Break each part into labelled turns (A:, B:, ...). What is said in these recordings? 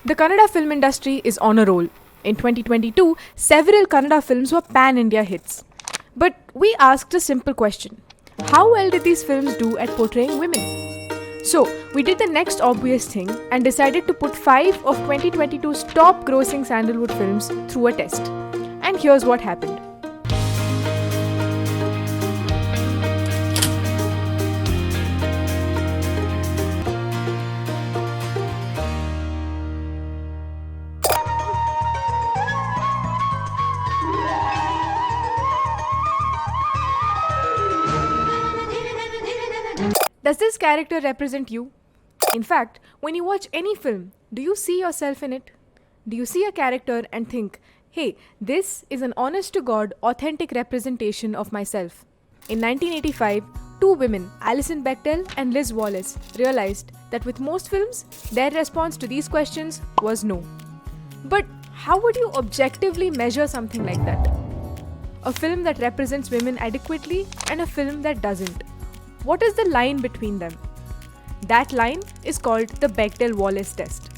A: The Kannada film industry is on a roll. In 2022, several Kannada films were pan-India hits. But we asked a simple question. How well did these films do at portraying women? So, we did the next obvious thing and decided to put 5 of 2022's top grossing sandalwood films through a test. And here's what happened. Does this character represent you? In fact, when you watch any film, do you see yourself in it? Do you see a character and think, hey, this is an honest-to-God, authentic representation of myself? In 1985, two women, Alison Bechdel and Liz Wallace, realized that with most films, their response to these questions was no. But how would you objectively measure something like that? A film that represents women adequately and a film that doesn't. What is the line between them? That line is called the Bechdel-Wallace test.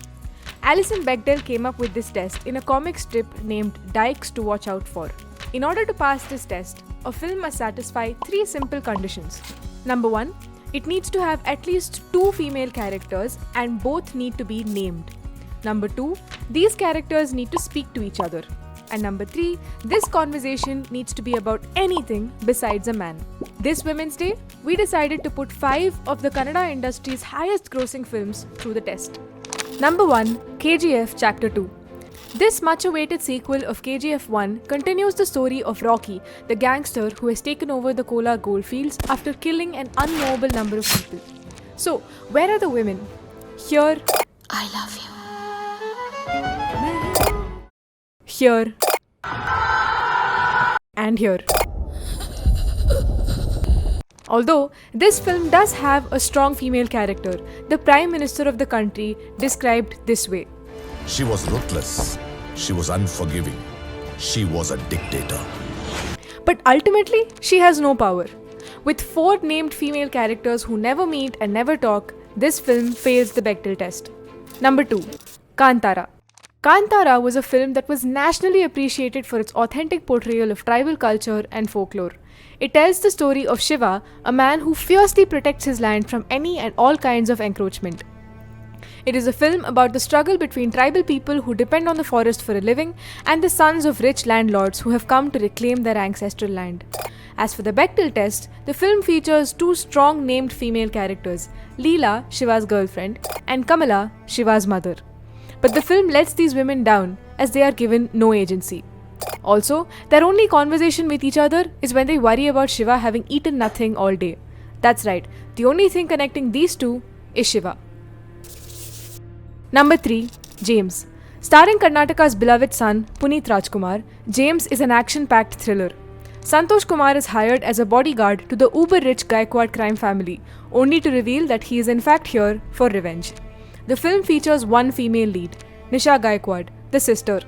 A: Alison Bechdel came up with this test in a comic strip named Dykes to Watch Out For. In order to pass this test, a film must satisfy 3 simple conditions. Number 1, it needs to have at least 2 female characters and both need to be named. Number 2, these characters need to speak to each other. And number 3, this conversation needs to be about anything besides a man. This Women's Day, we decided to put 5 of the Kannada industry's highest grossing films through the test. Number 1, KGF Chapter 2. This much-awaited sequel of KGF 1 continues the story of Rocky, the gangster who has taken over the Kolar goldfields after killing an unknowable number of people. So, where are the women? Here,
B: I love you.
A: here, and here. Although this film does have a strong female character, the Prime Minister of the country described this way.
C: She was ruthless. She was unforgiving. She was a dictator.
A: But ultimately, she has no power. With 4 named female characters who never meet and never talk, this film fails the Bechdel test. Number 2, Kantara. Kantara was a film that was nationally appreciated for its authentic portrayal of tribal culture and folklore. It tells the story of Shiva, a man who fiercely protects his land from any and all kinds of encroachment. It is a film about the struggle between tribal people who depend on the forest for a living and the sons of rich landlords who have come to reclaim their ancestral land. As for the Bechdel test, the film features 2 strong named female characters, Leela, Shiva's girlfriend, and Kamala, Shiva's mother. But the film lets these women down as they are given no agency. Also, their only conversation with each other is when they worry about Shiva having eaten nothing all day. That's right, the only thing connecting these two is Shiva. Number 3, James. Starring Karnataka's beloved son, Puneet Rajkumar, James is an action-packed thriller. Santosh Kumar is hired as a bodyguard to the uber-rich Gaikwad crime family, only to reveal that he is in fact here for revenge. The film features one female lead, Nisha Gaikwad, the sister.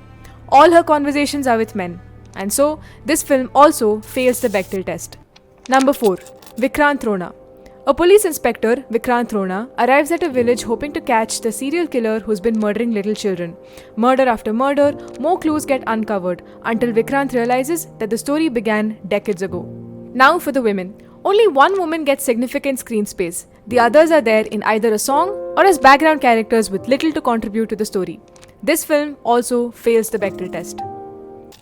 A: All her conversations are with men, and so this film also fails the Bechdel test. Number 4, Vikrant Rona. A police inspector, Vikrant Rona, arrives at a village hoping to catch the serial killer who's been murdering little children. Murder after murder, more clues get uncovered until Vikrant realizes that the story began decades ago. Now for the women. Only one woman gets significant screen space. The others are there in either a song or as background characters with little to contribute to the story. This film also fails the Bechdel test.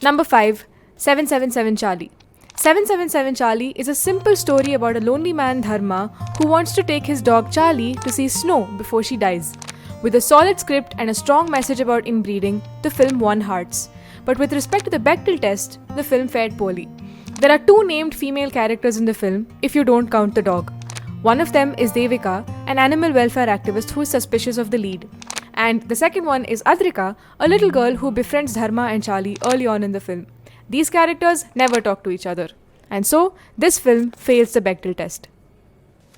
A: Number 5, 777 Charlie. 777 Charlie is a simple story about a lonely man, Dharma, who wants to take his dog Charlie to see snow before she dies. With a solid script and a strong message about inbreeding, the film won hearts. But with respect to the Bechdel test, the film fared poorly. There are 2 named female characters in the film, if you don't count the dog. One of them is Devika, an animal welfare activist who is suspicious of the lead. And the second one is Adrika, a little girl who befriends Dharma and Charlie early on in the film. These characters never talk to each other. And so, this film fails the Bechdel test.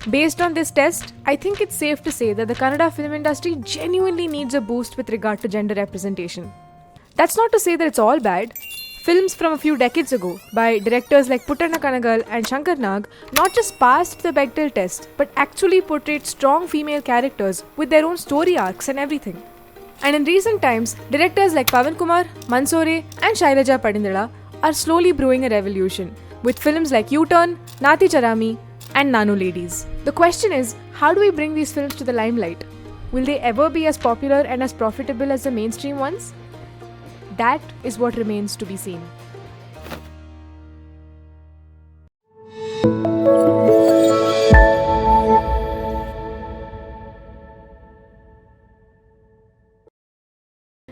A: Based on this test, I think it's safe to say that the Kannada film industry genuinely needs a boost with regard to gender representation. That's not to say that it's all bad. Films from a few decades ago by directors like Puttanna Kanagal and Shankar Nag not just passed the Bechdel test but actually portrayed strong female characters with their own story arcs and everything. And in recent times, directors like Pavan Kumar, Mansoore, and Shailaja Padindala are slowly brewing a revolution with films like U-Turn, Nati Charami, and Nanu Ladies. The question is, how do we bring these films to the limelight? Will they ever be as popular and as profitable as the mainstream ones? That is what remains to be seen.